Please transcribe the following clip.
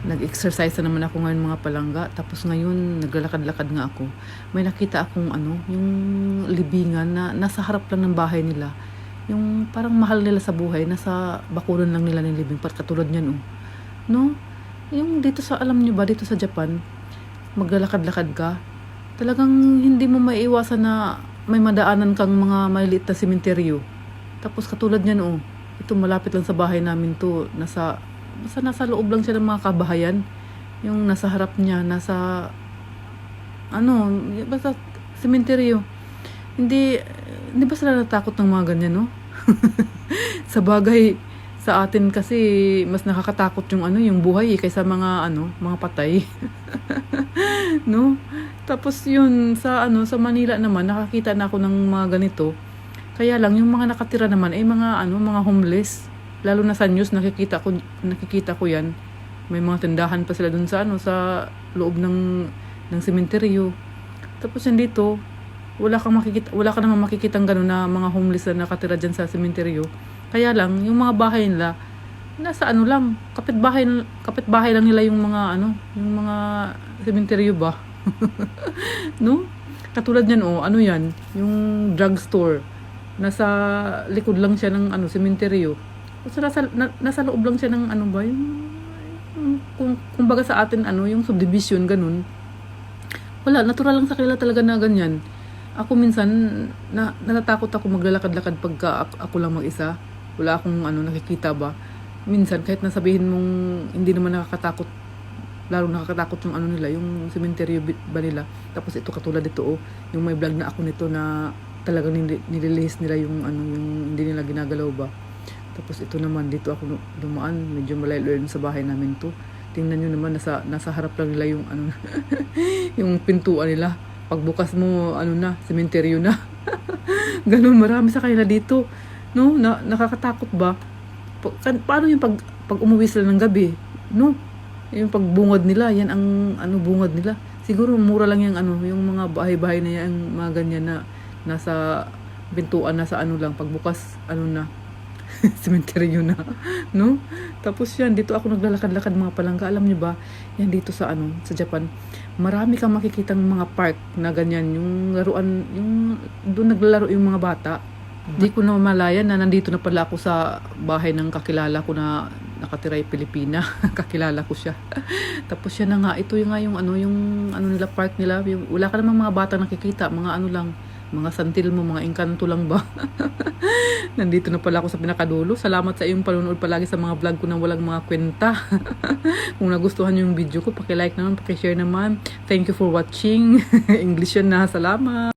Nag-exercise na naman ako ngayon mga palangga. Tapos ngayon, naglalakad-lakad nga ako. May nakita akong yung libingan na nasa harap lang ng bahay nila. Yung parang mahal nila sa buhay, nasa bakuran lang nila ng libing. Katulad niyan, oh. No? Yung dito sa, alam nyo ba, dito sa Japan, maglalakad-lakad ka, talagang hindi mo maiiwasan na may madaanan kang mga maliliit na sementeryo. Tapos katulad niyan, oh. Ito malapit lang sa bahay namin to. Basta nasa loob lang siya ng mga kabahayan. Yung nasa harap niya, basta sementeryo. Hindi ba sila natakot ng mga ganyan, no? Sa bagay, sa atin kasi, mas nakakatakot yung buhay kaysa mga patay. No? Tapos yun, sa Manila naman, nakakita na ako ng mga ganito. Kaya lang, yung mga nakatira naman ay mga homeless. Lalo na sa news, nakikita ko yan. May mga tindahan pa sila dun sa loob ng sementeryo. Tapos yan dito, wala ka naman makikitang gano'n na mga homeless na nakatira dyan sa sementeryo. Kaya lang, yung mga bahay nila, nasa lang, kapitbahay lang nila yung mga sementeryo ba? No? Katulad yan, yan, yung drugstore. Nasa likod lang siya ng sementeryo. So, nasa loob lang siya ng kumbaga sa atin, yung subdivision, ganun. Wala, natural lang sa kanila talaga na ganyan. Ako minsan, natatakot ako maglalakad-lakad pagka ako lang mag-isa. Wala akong nakikita ba. Minsan, kahit nasabihin mong hindi naman nakakatakot, lalo nakakatakot yung nila, yung cementerio ba nila. Tapos ito katulad dito, yung may vlog na ako nito na talagang nililihis nila yung hindi nila ginagalaw ba. Tapos ito naman, dito ako dumaan, medyo malayo sa bahay namin to. Tingnan nyo naman, nasa harap lang nila yung yung pintuan nila. Pagbukas mo, sementeryo na. Ganun, marami sa kanila dito. No? Nakakatakot ba? Paano yung pag umuwi sila ng gabi? No? Yung pagbungad nila, yan ang bungad nila. Siguro mura lang yung mga bahay-bahay na yan, mga ganyan na nasa pintuan, nasa lang, pagbukas, na. Sementeryo na, no? Tapos yan, dito ako naglalakad-lakad mga palangga. Alam niyo ba, yan dito sa Japan, marami kang makikitang mga park na ganyan, yung laruan, yung doon naglalaro yung mga bata. Di ko na malayan na nandito na pala ako sa bahay ng kakilala ko na nakatira yung Pilipina. Kakilala ko siya. Tapos yan na nga, ito yung nila park nila. Wala ka namang mga bata nakikita, mga lang, mga santil mo, mga engkanto lang ba? Nandito na pala ako sa pinakadulo. Salamat sa iyong panonood palagi sa mga vlog ko na walang mga kwenta. Kung nagustuhan niyo yung video ko, paki-like naman, paki-share naman. Thank you for watching. English yun na. Salamat.